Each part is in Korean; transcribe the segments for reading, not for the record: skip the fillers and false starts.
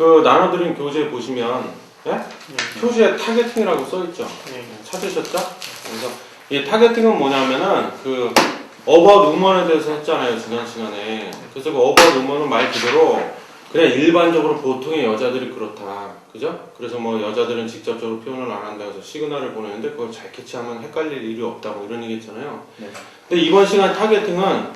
그 나눠드린 교재 보시면 예? 표지에 타겟팅이라고 써있죠. 찾으셨죠? 그래서 이 타겟팅은 뭐냐면은 그 about woman에 대해서 했잖아요, 지난 시간에. 그래서 그 about woman은 말 그대로 그냥 일반적으로 보통의 여자들이 그렇다, 그죠? 그래서 뭐 여자들은 직접적으로 표현을 안 한다 해서 시그널을 보내는데 그걸 잘 캐치하면 헷갈릴 일이 없다고 이런 얘기 했잖아요. 근데 이번 시간 타겟팅은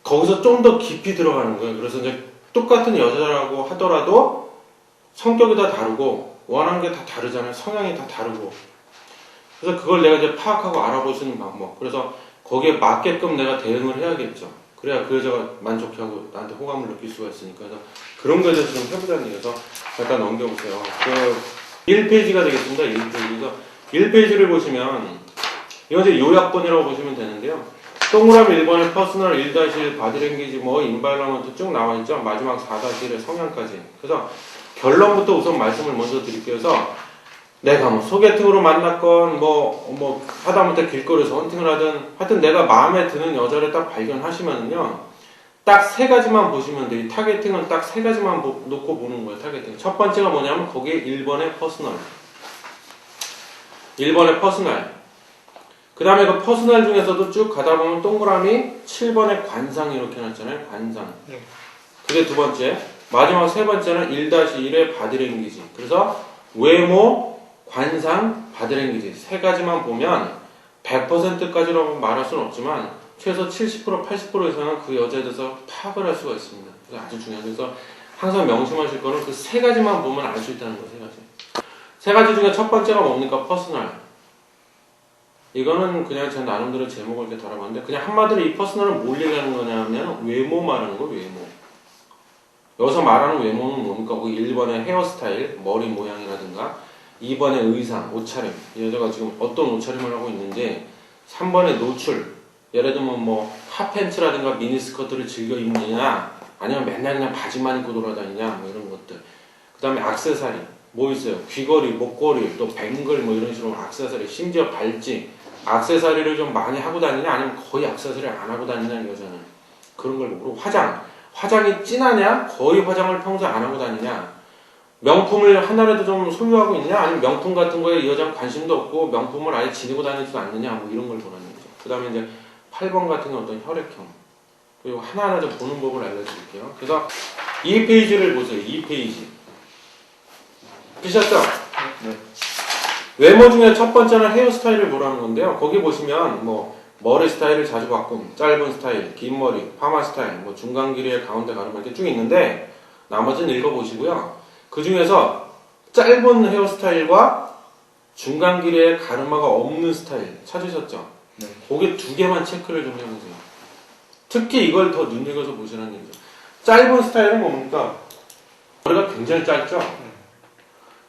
거기서 좀 더 깊이 들어가는 거예요. 그래서 이제 똑같은 여자라고 하더라도 성격이 다 다르고 원하는 게 다 다르잖아요. 성향이 다 다르고. 그래서 그걸 내가 이제 파악하고 알아볼 수 있는 방법. 그래서 거기에 맞게끔 내가 대응을 해야겠죠. 그래야 그 여자가 만족해하고 나한테 호감을 느낄 수가 있으니까. 그래서 그런 거에 대해서 좀 해보자는 얘기여서 잠깐 넘겨보세요. 그 1페이지가 되겠습니다. 1페이지에서 1페이지를 보시면 이건 이제 요약본이라고 보시면 되는데요. 동그라미 1번에 퍼스널 1-1 바디랭귀지 뭐 인바이러먼트 쭉 나와있죠. 마지막 4-1의 성향까지. 그래서 결론부터 우선 말씀을 먼저 드릴게요. 그래서 내가 뭐 소개팅으로 만났건 뭐 하다못해 길거리에서 헌팅을 하든 하여튼 내가 마음에 드는 여자를 딱 발견하시면은요 딱 세 가지만 보시면 돼요. 이 타겟팅은 딱 세 가지만 놓고 보는 거예요. 타겟팅. 첫 번째가 뭐냐면 거기에 1번의 퍼스널. 1번의 퍼스널. 그 다음에 그 퍼스널 중에서도 쭉 가다 보면 동그라미 7번의 관상 이렇게 해놨잖아요. 관상. 그게 두 번째. 마지막 세 번째는 1-1의 바디랭귀지. 그래서 외모, 관상, 바디랭귀지 세 가지만 보면 100%까지라고 말할 수는 없지만 최소 70%, 80% 이상은 그 여자에 대해서 파악을 할 수가 있습니다. 그래서 아주 중요해요. 그래서 항상 명심하실 거는 그 세 가지만 보면 알 수 있다는 거예요. 세 가지. 세 가지 중에 첫 번째가 뭡니까? 퍼스널. 이거는 그냥 제 나름대로 제목을 이렇게 달아봤는데 그냥 한마디로 이 퍼스널은 뭘 얘기하는 거냐면 외모 말하는 거, 외모. 여기서 말하는 외모는 뭡니까? 거기 1번의 헤어스타일, 머리 모양이라든가 2번의 의상, 옷차림. 이 여자가 지금 어떤 옷차림을 하고 있는지 3번의 노출. 예를 들면 뭐 핫팬츠라든가 미니스커트를 즐겨 입느냐 아니면 맨날 그냥 바지만 입고 돌아다니냐 뭐 이런 것들. 그 다음에 액세서리. 뭐 있어요? 귀걸이, 목걸이, 또 뱅글 뭐 이런 식으로 액세서리. 심지어 발찌. 액세서리를 좀 많이 하고 다니냐 아니면 거의 액세서리 안 하고 다니냐 이 여자는. 그런 걸 보고 화장. 화장이 진하냐? 거의 화장을 평소에 안 하고 다니냐? 명품을 하나라도 좀 소유하고 있냐? 아니면 명품 같은 거에 이 여자는 관심도 없고 명품을 아예 지니고 다니지도 않느냐? 뭐 이런 걸 보라는 거죠. 그 다음에 이제 8번 같은 건 어떤 혈액형. 그리고 하나하나 좀 보는 법을 알려드릴게요. 그래서 2페이지를 보세요. 2페이지. 보셨죠? 네. 외모 중에 첫 번째는 헤어스타일을 보라는 건데요. 거기 보시면 뭐 머리 스타일을 자주 바꿈, 짧은 스타일, 긴 머리, 파마 스타일, 뭐 중간 길이에 가운데 가르마 이렇게 쭉 있는데 나머지는 읽어보시고요. 그 중에서 짧은 헤어스타일과 중간 길이에 가르마가 없는 스타일 찾으셨죠? 네. 거기 두 개만 체크를 좀 해보세요. 특히 이걸 더 눈여겨서 보시라는 얘기죠. 짧은 스타일은 뭡니까? 머리가 굉장히 짧죠?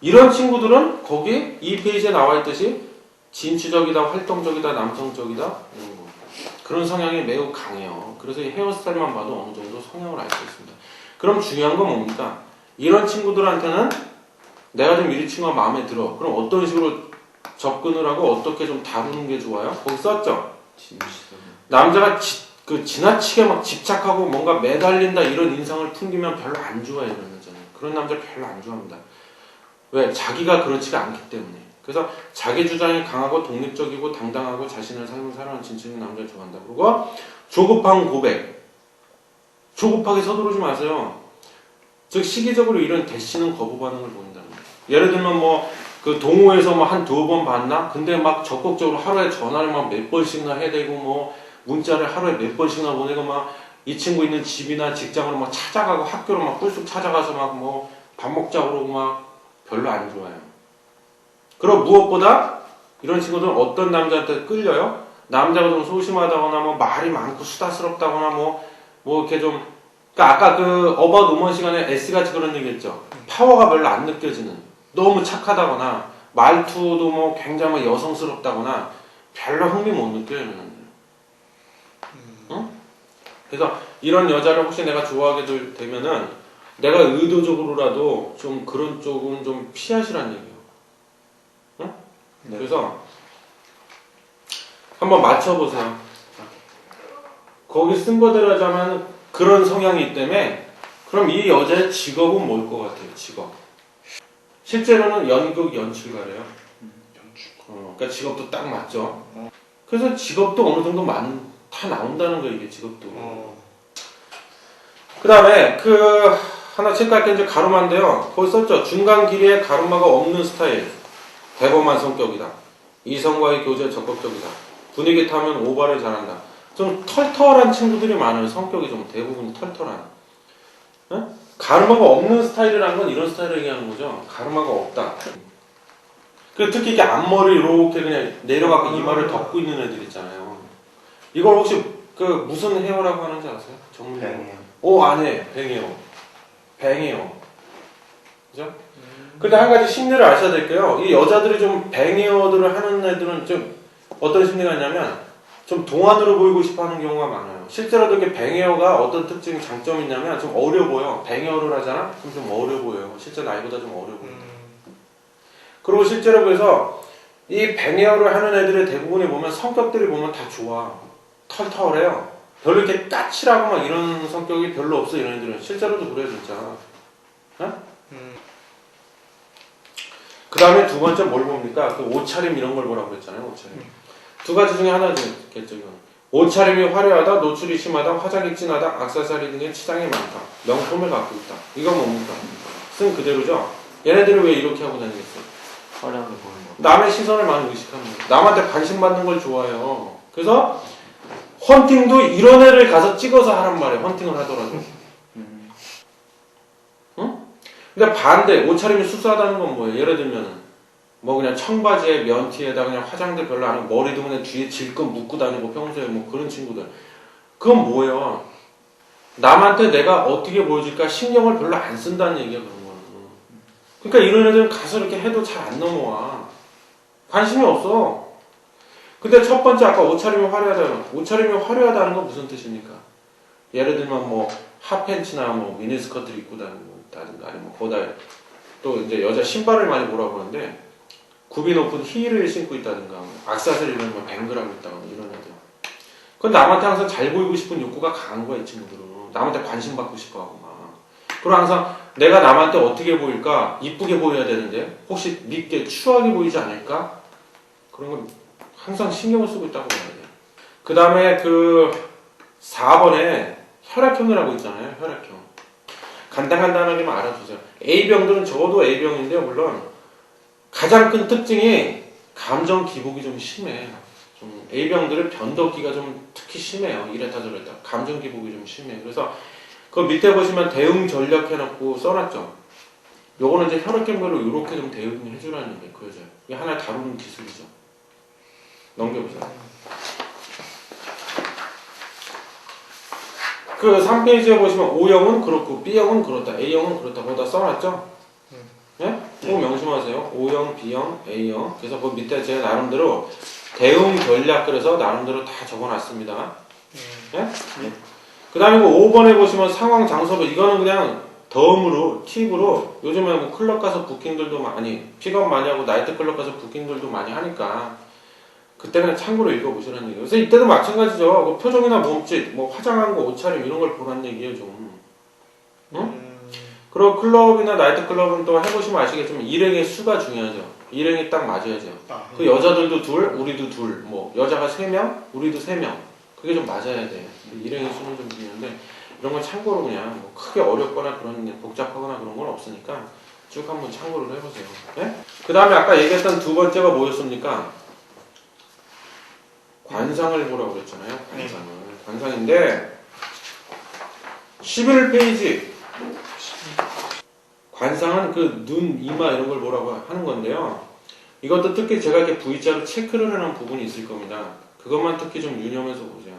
이런 친구들은 거기 이 페이지에 나와 있듯이 진취적이다, 활동적이다, 남성적이다 이런 거. 그런 성향이 매우 강해요. 그래서 이 헤어스타일만 봐도 어느 정도 성향을 알 수 있습니다. 그럼 중요한 건 뭡니까? 이런 친구들한테는 내가 좀 이 친구가 마음에 들어. 그럼 어떤 식으로 접근을 하고 어떻게 좀 다루는 게 좋아요? 거기 썼죠? 남자가 지나치게 막 집착하고 뭔가 매달린다 이런 인상을 풍기면 별로 안 좋아해요. 이런 여자는. 그런 남자 별로 안 좋아합니다. 왜? 자기가 그렇지가 않기 때문에. 그래서 자기 주장이 강하고 독립적이고 당당하고 자신의 삶을 살아가는 진짜 있는 남자를 좋아한다. 그리고 조급한 고백. 조급하게 서두르지 마세요. 즉 시기적으로 이런 대시는 거부 반응을 보인다는 거예요. 예를 들면 뭐 그 동호회에서 뭐 한 2번 봤나? 근데 막 적극적으로 하루에 전화를 막 몇 번씩이나 해대고 뭐 문자를 하루에 몇 번씩이나 보내고 막 이 친구 있는 집이나 직장을 막 찾아가고 학교를 막 꿀쑥 찾아가서 막 뭐 밥 먹자고 그러고 막 별로 안 좋아요. 그리고 무엇보다 이런 친구들은 어떤 남자한테 끌려요? 남자가 좀 소심하다거나 뭐 말이 많고 수다스럽다거나 뭐 이렇게 좀 그러니까 아까 그 어바웃 우먼 시간에 S같이 그런 얘기했죠. 파워가 별로 안 느껴지는 너무 착하다거나 말투도 뭐 굉장히 여성스럽다거나 별로 흥미 못 느껴요. 응? 그래서 이런 여자를 혹시 내가 좋아하게 되면은 내가 의도적으로라도 좀 그런 쪽은 좀 피하시라는 얘기예요. 응? 네. 그래서 한번 맞춰보세요. 거기 쓴 거대로 하자면 그런 성향이 있다며 그럼 이 여자의 직업은 뭘 것 같아요? 직업. 실제로는 연극 연출가래요. 그러니까 직업도 딱 맞죠. 그래서 직업도 어느 정도 다 나온다는 거예요, 이게 직업도. 그 다음에 하나 체크할 게 이제 가르마인데요. 거기 썼죠. 중간 길이에 가르마가 없는 스타일. 대범한 성격이다. 이성과의 교제에 적극적이다. 분위기 타면 오바를 잘한다. 좀 털털한 친구들이 많아요. 성격이 좀 대부분 털털한. 응? 가르마가 없는 스타일이라는 건 이런 스타일을 얘기하는 거죠. 가르마가 없다. 특히 이렇게 앞머리 이렇게 그냥 내려가고 이마를 덮고 있는 애들 있잖아요. 이걸 혹시 무슨 헤어라고 하는지 아세요? 뱅이요. 아니에요. 뱅이요. 뱅이요. 그죠? 근데 한 가지 심리를 아셔야 될게요. 이 여자들이 좀 뱅이어들을 하는 애들은 좀 어떤 심리가 있냐면 좀 동안으로 보이고 싶어 하는 경우가 많아요. 실제로도 이렇게 뱅이어가 어떤 특징, 장점이 있냐면 좀 어려 보여. 뱅이어를 하잖아? 그럼 좀 어려 보여요. 실제 나이보다 좀 어려 보여요. 그리고 실제로 그래서 이 뱅이어를 하는 애들의 대부분이 보면 성격들이 보면 다 좋아. 털털해요. 별로 이렇게 까칠하고 막 이런 성격이 별로 없어, 이런 애들은. 실제로도 그래, 진짜. 그 다음에 두 번째 뭘 봅니까? 옷차림 이런 걸 보라고 그랬잖아요, 옷차림. 두 가지 중에 하나겠죠, 이건. 옷차림이 화려하다, 노출이 심하다, 화장이 진하다, 액세서리 등의 치장이 많다. 명품을 갖고 있다. 이건 뭡니까? 쓴 그대로죠? 얘네들이 왜 이렇게 하고 다니겠어요? 화려하게 보이는 거. 남의 시선을 많이 의식하는 거예요. 남한테 관심 받는 걸 좋아해요. 그래서 헌팅도 이런 애를 가서 찍어서 하란 말이에요. 헌팅을 하더라도. 응? 근데 반대, 옷차림이 수수하다는 건 뭐예요? 예를 들면 뭐 그냥 청바지에 면티에다 그냥 화장도 별로 안 하고 머리도 그냥 뒤에 질끈 묶고 다니고 평소에 뭐 그런 친구들. 그건 뭐예요? 남한테 내가 어떻게 보여줄까 신경을 별로 안 쓴다는 얘기야, 그런 거는. 그러니까 이런 애들은 가서 이렇게 해도 잘 안 넘어와. 관심이 없어. 근데 첫 번째 아까 옷차림이 화려하다는 옷차림이 화려하다는 건 무슨 뜻입니까? 예를 들면 뭐 핫팬츠나 뭐 미니스커트를 입고 다니다든가 아니면 거기다 또 이제 여자 신발을 많이 보라고 하는데 굽이 높은 힐을 신고 있다든가 액세서리를 뭐 뱅글하고 있다거나 이런 애들. 그건 남한테 항상 잘 보이고 싶은 욕구가 강한 거야, 이 친구들은. 남한테 관심 받고 싶어 하고 막. 그리고 항상 내가 남한테 어떻게 보일까? 이쁘게 보여야 되는데 혹시 밉게 추하게 보이지 않을까? 그런 건 항상 신경을 쓰고 있다고 봐야 돼요. 그 다음에 4번에 혈액형이라고 있잖아요. 혈액형. 간단하게만 알아두세요. A병들은 적어도 A병인데요. 물론 가장 큰 특징이 감정 기복이 좀 심해. 좀 A병들은 변덕기가 좀 특히 심해요. 이랬다 저랬다. 감정 기복이 좀 심해. 그래서 그 밑에 보시면 대응 전략 해놓고 써놨죠. 요거는 이제 혈액형별로 이렇게 좀 대응을 해주라는 게 그 여자. 이게 하나를 다루는 기술이죠. 넘겨보세요. 3페이지에 보시면 O형은 그렇고 B형은 그렇다, A형은 그렇다. 거기다 써놨죠? 예? 꼭 명심하세요. O형, B형, A형. 그래서 그 밑에 제가 나름대로 대응 전략 그래서 나름대로 다 적어놨습니다. 예? 그 다음에 5번에 보시면 상황 장소별. 이거는 그냥 덤으로, 팁으로 요즘에 뭐 클럽 가서 부킹들도 많이, 픽업 많이 하고 나이트 클럽 가서 부킹들도 많이 하니까 그때 그냥 참고로 읽어보시라는 얘기예요. 그래서 이때도 마찬가지죠. 뭐 표정이나 몸짓, 뭐 화장한 거, 옷차림 이런 걸 보라는 얘기예요, 좀. 응? 그리고 클럽이나 나이트 클럽은 또 해보시면 아시겠지만 일행의 수가 중요하죠. 일행이 딱 맞아야죠. 그 여자들도 둘, 우리도 둘, 뭐 여자가 3명, 우리도 3명. 그게 좀 맞아야 돼. 일행의 수는 좀 중요한데 이런 건 참고로 그냥 뭐 크게 어렵거나 그런 복잡하거나 그런 건 없으니까 쭉 한번 참고를 해보세요. 네? 그 다음에 아까 얘기했던 두 번째가 뭐였습니까? 관상을 보라고 그랬잖아요. 관상을. 관상인데 11페이지 관상은 그 눈, 이마 이런 걸 뭐라고 하는 건데요. 이것도 특히 제가 이렇게 V자로 체크를 하는 부분이 있을 겁니다. 그것만 특히 좀 유념해서 보세요.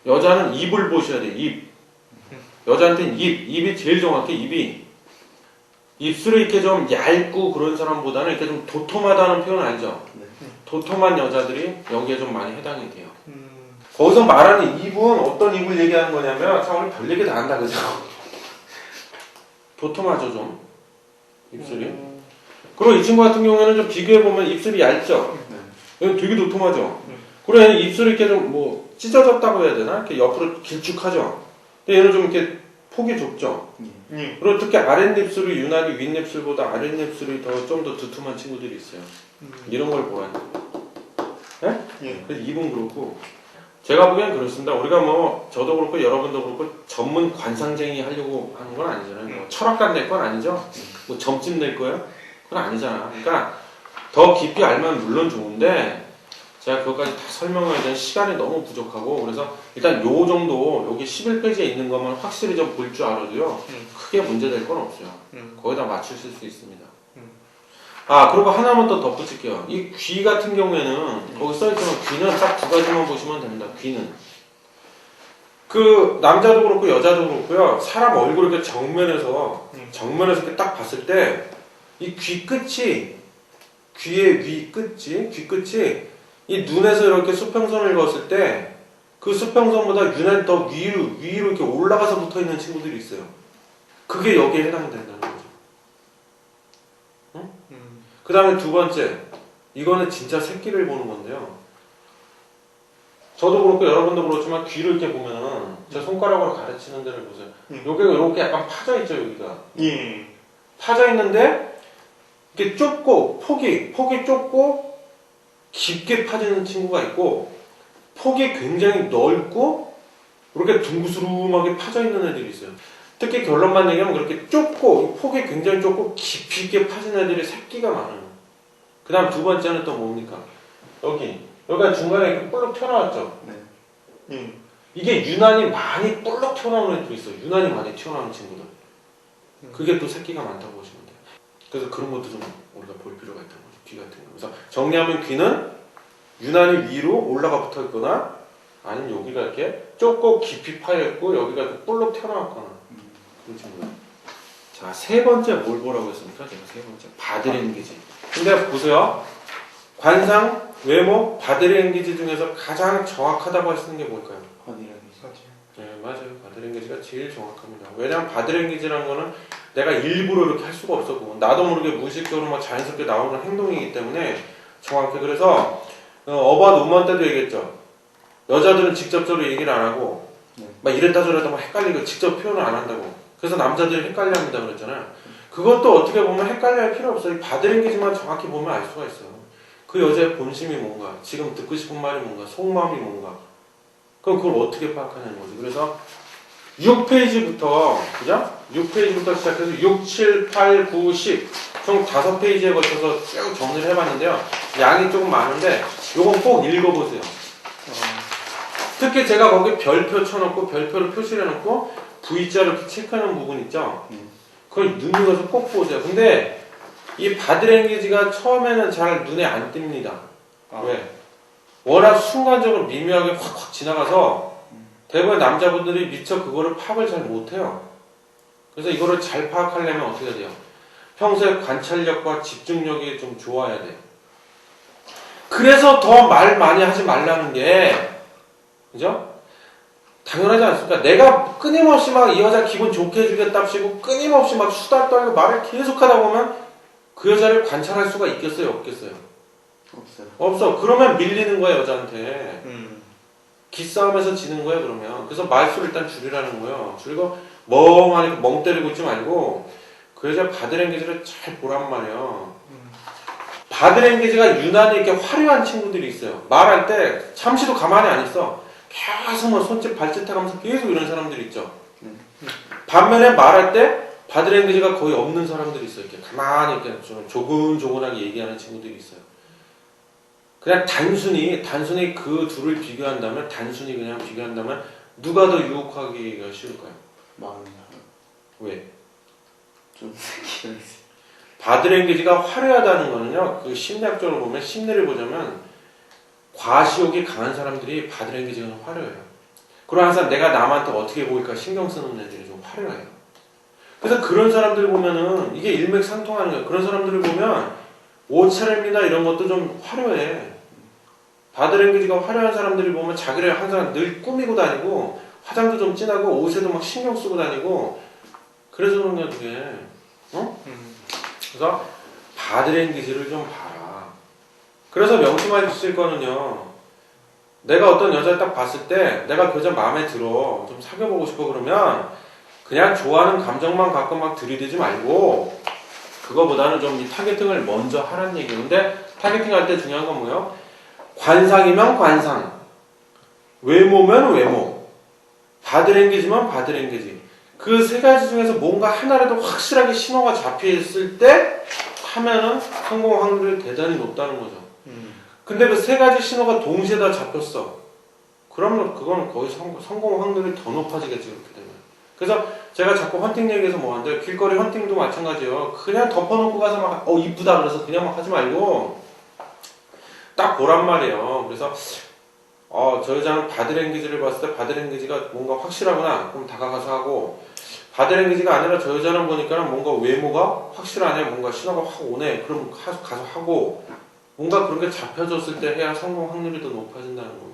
여자는 입을 보셔야 돼요. 입. 여자한테는 입이 제일 정확해. 입이. 입술이 이렇게 좀 얇고 그런 사람보다는 이렇게 좀 도톰하다는 표현 알죠? 도톰한 여자들이 여기에 좀 많이 해당이 돼요. 거기서 말하는 입은 어떤 입을 얘기하는 거냐면 참 우리 별 얘기 다 한다 그죠? 도톰하죠 좀 입술이. 그리고 이 친구 같은 경우에는 좀 비교해보면 입술이 얇죠? 얘는 되게 도톰하죠? 그리고 얘는 입술이 이렇게 좀 뭐 찢어졌다고 해야 되나? 이렇게 옆으로 길쭉하죠? 근데 얘는 좀 이렇게 폭이 좁죠. 예. 그리고 특히 아랫입술이 유난히 윗입술보다 아랫입술이 좀 더 두툼한 친구들이 있어요. 이런 걸 보라는 거예요. 예. 그래서 입은 그렇고 제가 보기엔 그렇습니다. 우리가 뭐 저도 그렇고 여러분도 그렇고 전문 관상쟁이 하려고 하는 건 아니잖아요. 뭐 철학관 될 건 아니죠. 뭐 점집 낼 거예요? 그건 아니잖아. 그러니까 더 깊이 알면 물론 좋은데 제가 그것까지 다 설명해야 되는 시간이 너무 부족하고 그래서 일단 요 정도 여기 11페이지에 있는 것만 확실히 좀 볼 줄 알아도요 크게 문제될 건 없어요. 거기다 맞추실 수 있습니다. 아 그리고 하나만 더 덧붙일게요. 이 귀 같은 경우에는 거기 써있지만 귀는 딱 두 가지만 보시면 됩니다. 귀는 그 남자도 그렇고 여자도 그렇고요 사람 얼굴 이렇게 정면에서 이렇게 딱 봤을 때 이 귀 끝이 귀의 위 끝이 귀 끝이 이 눈에서 이렇게 수평선을 그었을 때 그 수평선보다 유난히 더 위로 이렇게 올라가서 붙어 있는 친구들이 있어요. 그게 여기에 해당된다는 거죠. 응? 그 다음에 두 번째, 이거는 진짜 새끼를 보는 건데요. 저도 그렇고 여러분도 그렇지만 귀를 이렇게 보면은 제 손가락으로 가르치는 데를 보세요. 여기가 이렇게 약간 파져 있죠, 여기가. 예. 파져 있는데 이렇게 좁고 폭이 좁고 깊게 파지는 친구가 있고 폭이 굉장히 넓고 이렇게 둥그스름하게 파져 있는 애들이 있어요. 특히 결론만 얘기하면 그렇게 좁고 폭이 굉장히 좁고 깊이 있게 파진 애들이 새끼가 많아요. 그 다음 두 번째는 또 뭡니까? 여기가 중간에 이렇게 볼록 튀어나왔죠? 예. 이게 유난히 많이 볼록 튀어나오는 애들이 있어요. 유난히 많이 튀어나오는 친구들. 그게 또 새끼가 많다고 보시면 돼요. 그래서 그런 것도 좀 우리가 볼 필요가 있다는 거죠. 귀 같은 거. 그래서 정리하면 귀는 유난히 위로 올라가 붙어 있거나 아니면 여기가 이렇게 좁고 깊이 파였고 여기가 볼록 튀어나왔거나 그런 친구예요. 자, 세 번째 뭘 보라고 했습니까? 제가 세 번째 바디랭귀지. 근데 보세요. 관상, 외모, 바디랭귀지 중에서 가장 정확하다고 할 수 있는 게 뭘까요? 네, 맞아요. 바디랭귀지가 제일 정확합니다. 왜냐하면 바디랭귀지라는 거는 내가 일부러 이렇게 할 수가 없었고 나도 모르게 무의식적으로 막 자연스럽게 나오는 행동이기 때문에 정확해. 그래서 어바웃 우먼 때도 얘기했죠. 여자들은 직접적으로 얘기를 안 하고 막 이랬다 저랬다 막 헷갈리고 직접 표현을 안 한다고. 그래서 남자들이 헷갈려합니다 그랬잖아요. 그것도 어떻게 보면 헷갈려 할 필요 없어요. 바디랭귀지만 정확히 보면 알 수가 있어요. 그 여자의 본심이 뭔가, 지금 듣고 싶은 말이 뭔가, 속마음이 뭔가. 그럼 그걸 어떻게 파악하냐는 거지. 그래서 6페이지부터, 그죠? 6페이지부터 시작해서 6, 7, 8, 9, 10. 총 5페이지에 걸쳐서 쭉 정리를 해봤는데요. 양이 조금 많은데, 요건 꼭 읽어보세요. 특히 제가 거기 별표 쳐놓고, 별표를 표시를 해놓고, V자를 이렇게 체크하는 부분 있죠? 그걸 눈으로서 꼭 보세요. 근데, 이 바디랭귀지가 처음에는 잘 눈에 안 띕니다. 왜? 워낙 순간적으로 미묘하게 확 지나가서 대부분 남자분들이 미처 그거를 파악을 잘 못해요. 그래서 이거를 잘 파악하려면 어떻게 해야 돼요? 평소에 관찰력과 집중력이 좀 좋아야 돼요. 그래서 더 말 많이 하지 말라는 게, 그죠? 당연하지 않습니까? 내가 끊임없이 막 이 여자 기분 좋게 해주겠답시고 끊임없이 막 수다 떨고 말을 계속 하다 보면 그 여자를 관찰할 수가 있겠어요? 없겠어요? 없어요. 없어. 그러면 밀리는 거야, 여자한테. 기싸움에서 지는 거야, 그러면. 그래서 말수를 일단 줄이라는 거예요. 줄이고, 멍하니 멍 때리고 있지 말고, 그 여자 바디랭귀지를 잘 보란 말이에요. 바디랭귀지가 유난히 이렇게 화려한 친구들이 있어요. 말할 때, 잠시도 가만히 안 있어. 계속 뭐 손짓, 발짓 해가면서 계속 이런 사람들이 있죠. 반면에 말할 때, 바디랭귀지가 거의 없는 사람들이 있어요. 이렇게 가만히 이렇게 좀 조근조근하게 얘기하는 친구들이 있어요. 그냥 단순히 그 둘을 비교한다면 누가 더 유혹하기가 쉬울까요? 마음이요. 왜? 좀 새끼가 있어요. 바디랭귀지가 화려하다는 거는요. 그 심리학적으로 보면 심리를 보자면 과시욕이 강한 사람들이 바디랭귀지가 좀 화려해요. 그리고 항상 내가 남한테 어떻게 보일까 신경 쓰는 애들이 좀 화려해요. 그래서 그런 사람들 보면은 이게 일맥상통하는 거예요. 그런 사람들을 보면 옷차림이나 이런 것도 좀 화려해. 바디랭귀지가 화려한 사람들이 보면 자기를 항상 늘 꾸미고 다니고 화장도 좀 진하고 옷에도 막 신경 쓰고 다니고 그래서 그런 거야 그게. 그래서 바디랭귀지를 좀 봐라. 그래서 명심하실 거는요. 내가 어떤 여자를 딱 봤을 때 내가 그 여자 마음에 들어 좀 사귀어보고 싶어 그러면 그냥 좋아하는 감정만 갖고 막 들이대지 말고 그거보다는 좀 이 타겟팅을 먼저 하라는 얘기예요. 근데 타겟팅 할 때 중요한 건 뭐예요? 관상이면 관상, 외모면 외모, 바디랭귀지면 바디랭귀지. 그 세 가지 중에서 뭔가 하나라도 확실하게 신호가 잡혀 있을 때 하면은 성공 확률이 대단히 높다는 거죠. 근데 그 세 가지 신호가 동시에 다 잡혔어. 그러면 그거는 거의 성공 확률이 더 높아지겠지, 그렇게 되면. 그래서 제가 자꾸 헌팅 얘기해서 뭐 하는데, 길거리 헌팅도 마찬가지예요. 그냥 덮어놓고 가서 막, 이쁘다 그래서 그냥 막 하지 말고, 딱 보란 말이에요. 그래서, 저 여자는 바디랭귀지를 봤을 때 바디랭귀지가 뭔가 확실하구나. 그럼 다가가서 하고, 바디랭귀지가 아니라 저 여자는 보니까 뭔가 외모가 확실하네. 뭔가 신호가 확 오네. 그럼 가서 하고, 뭔가 그런 게 잡혀졌을 때 해야 성공 확률이 더 높아진다는 거예요.